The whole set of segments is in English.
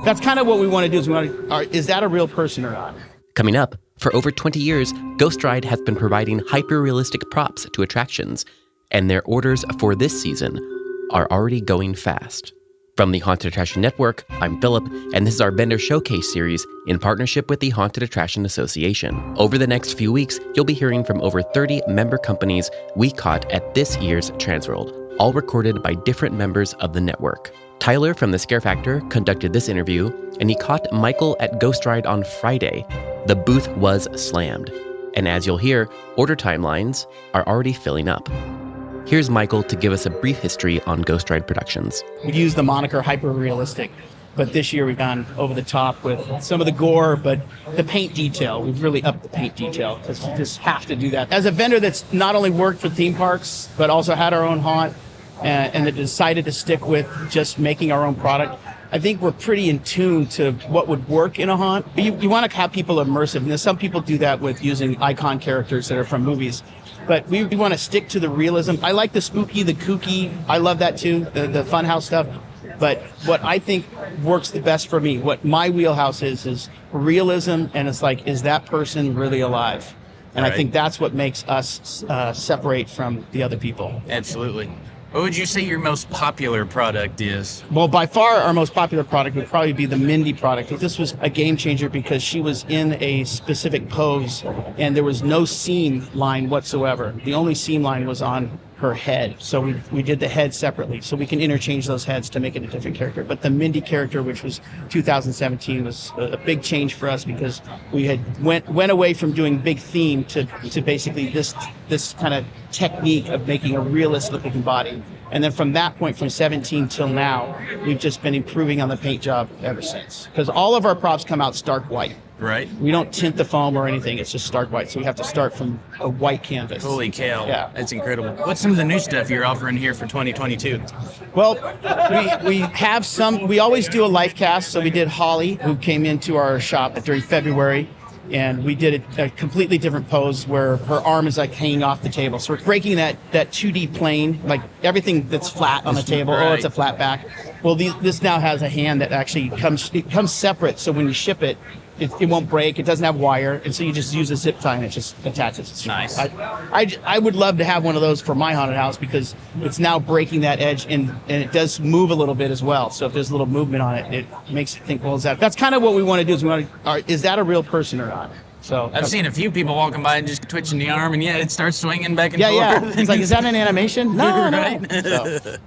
That's kind of what we want to do. Is that a real person or not? Coming up, for over 20 years, Ghost Ride has been providing hyper-realistic props to attractions, and their orders for this season are already going fast. From the Haunted Attraction Network, I'm Philip, and this is our Vendor Showcase series in partnership with the Haunted Attraction Association. Over the next few weeks, you'll be hearing from over 30 member companies we caught at this year's Transworld, all recorded by different members of the network. Tyler from The Scare Factor conducted this interview, and he caught Michael at Ghost Ride on Friday. The booth was slammed, and as you'll hear, order timelines are already filling up. Here's Michael to give us a brief history on Ghost Ride Productions. We use the moniker hyper-realistic, but this year we've gone over the top with some of the gore, but the paint detail, we've really upped the paint detail because we just have to do that. As a vendor that's not only worked for theme parks, but also had our own haunt, and that decided to stick with just making our own product, I think we're pretty in tune to what would work in a haunt. You want to have people immersive, and some people do that with using icon characters that are from movies. But we want to stick to the realism. I like the spooky, the kooky. I love that too, the funhouse stuff. But what I think works the best for me, what my wheelhouse is realism, and it's like, is that person really alive? And I think that's what makes us separate from the other people. Absolutely. What would you say your most popular product is? Well, by far our most popular product would probably be the Mindy product. This was a game changer because she was in a specific pose and there was no seam line whatsoever. The only seam line was on her head. So we did the head separately. So we can interchange those heads to make it a different character. But the Mindy character, which was 2017, was a big change for us because we had went away from doing big theme to basically this kind of technique of making a realistic looking body. And then from that point, from 17 till now, we've just been improving on the paint job ever since. Because all of our props come out stark white. Right. We don't tint the foam or anything. It's just stark white. So we have to start from a white canvas. Holy cow. Yeah. That's incredible. What's some of the new stuff you're offering here for 2022? Well, we have some. We always do a life cast. So we did Holly, who came into our shop during February. And we did a completely different pose where her arm is like hanging off the table. So we're breaking that 2D plane, like everything that's flat on the table. Right. Oh, it's a flat back. Well, this now has a hand that actually comes separate. So when you ship it, it won't break. It doesn't have wire, and so you just use a zip tie and it just attaches. It's nice. I would love to have one of those for my haunted house because it's now breaking that edge, and it does move a little bit as well. So if there's a little movement on it, it makes you think, well, that's kind of what we want to do. Is that a real person or not? So I've seen a few people walking by and just twitching the arm, and it starts swinging back and forth. Yeah. It's like, is that an animation? No, right. No. So.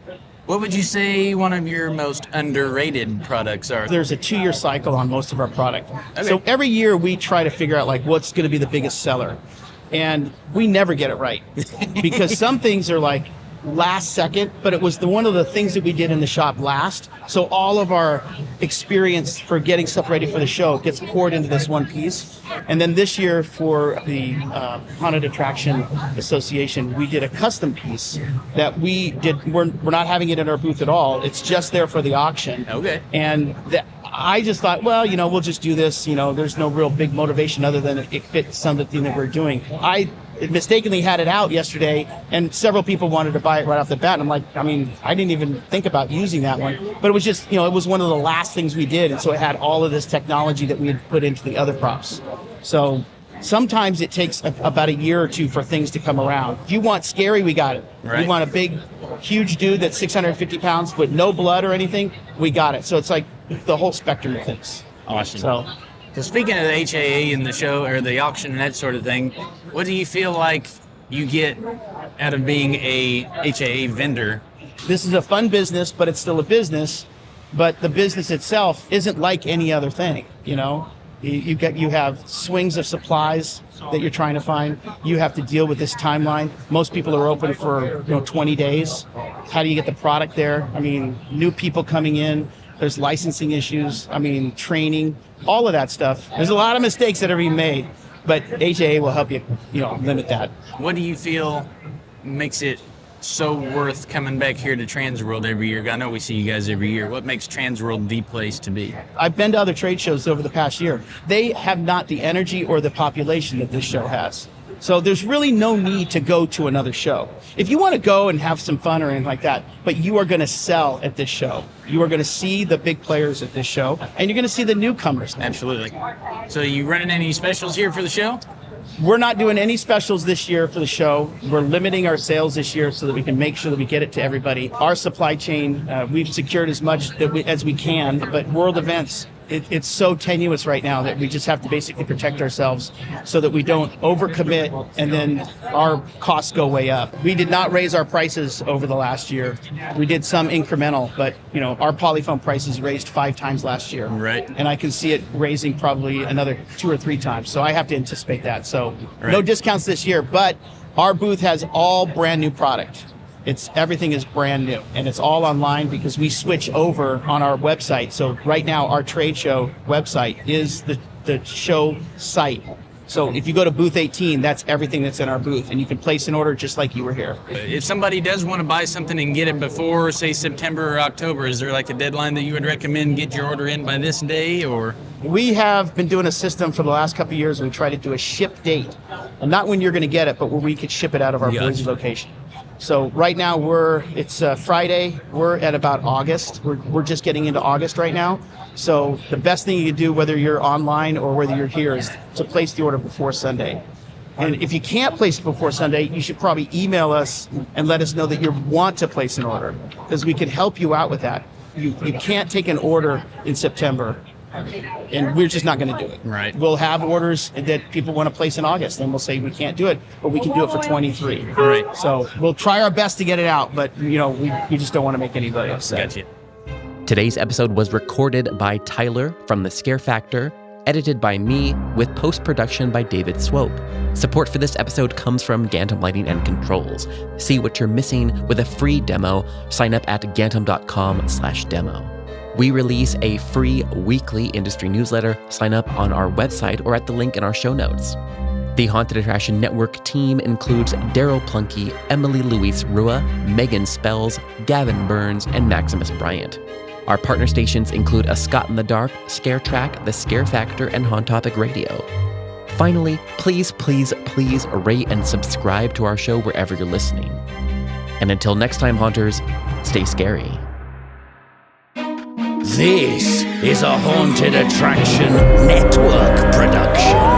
What would you say one of your most underrated products are? There's a 2-year cycle on most of our product. Okay. So every year we try to figure out like what's going to be the biggest seller. And we never get it right because some things are like last second, but it was one of the things that we did in the shop last. So all of our experience for getting stuff ready for the show gets poured into this one piece. And then this year for the Haunted Attraction Association, we did a custom piece that we did. We're not having it in our booth at all. It's just there for the auction. Okay. And I just thought, well, we'll just do this. There's no real big motivation other than it fits something that we're doing. I mistakenly had it out yesterday, and several people wanted to buy it right off the bat. And I'm like, I didn't even think about using that one. But it was just, it was one of the last things we did. And so it had all of this technology that we had put into the other props. So sometimes it takes about a year or two for things to come around. If you want scary, we got it. Right. You want a big, huge dude that's 650 pounds with no blood or anything, we got it. So it's like the whole spectrum of things. Awesome. So speaking of the HAA and the show or the auction and that sort of thing, what do you feel like you get out of being a HAA vendor? this is a fun business, but it's still a business. But the business itself isn't like any other thing, you know? You have swings of supplies that you're trying to find. You have to deal with this timeline. Most people are open for 20 days. How do you get the product there? I mean, new people coming in. There's licensing issues. I mean, training, all of that stuff. There's a lot of mistakes that are being made, but HAA will help you, limit that. What do you feel makes it so worth coming back here to Transworld every year? I know we see you guys every year. What makes Transworld the place to be? I've been to other trade shows over the past year. They have not the energy or the population that this show has. So there's really no need to go to another show. If you want to go and have some fun or anything like that, but you are going to sell at this show. You are going to see the big players at this show, and you're going to see the newcomers. Absolutely. So you running any specials here for the show? We're not doing any specials this year for the show. We're limiting our sales this year so that we can make sure that we get it to everybody. Our supply chain, we've secured as much as we can, but World Events, it's so tenuous right now that we just have to basically protect ourselves so that we don't overcommit and then our costs go way up. We did not raise our prices over the last year. We did some incremental, but our polyfoam prices raised 5 times last year. Right. And I can see it raising probably another 2 or 3 times. So I have to anticipate that. So no discounts this year, but our booth has all brand new product. Everything is brand new, and it's all online because we switch over on our website. So right now, our trade show website is the show site. So if you go to booth 18, that's everything that's in our booth, and you can place an order just like you were here. If somebody does want to buy something and get it before, say, September or October, is there like a deadline that you would recommend get your order in by this day, or? We have been doing a system for the last couple of years. We try to do a ship date, and not when you're going to get it, but where we could ship it out of our Boise location. So right now it's Friday. We're at about August. We're just getting into August right now. So the best thing you can do, whether you're online or whether you're here, is to place the order before Sunday. And if you can't place it before Sunday, you should probably email us and let us know that you want to place an order, because we can help you out with that. You can't take an order in September, and we're just not going to do it. Right. We'll have orders that people want to place in August, and we'll say we can't do it, but we can do it for 23. Right. So we'll try our best to get it out, but we just don't want to make anybody upset. Gotcha. Today's episode was recorded by Tyler from The Scare Factor, edited by me, with post-production by David Swope. Support for this episode comes from Gantom Lighting and Controls. See what you're missing with a free demo. Sign up at gantom.com/demo. We release a free weekly industry newsletter. Sign up on our website or at the link in our show notes. The Haunted Attraction Network team includes Daryl Plunkey, Emily Louise Rua, Megan Spells, Gavin Burns, and Maximus Bryant. Our partner stations include A Scott in the Dark, Scare Track, The Scare Factor, and Haunt Topic Radio. Finally, please, please, please rate and subscribe to our show wherever you're listening. And until next time, Haunters, stay scary. This is a Haunted Attraction Network production.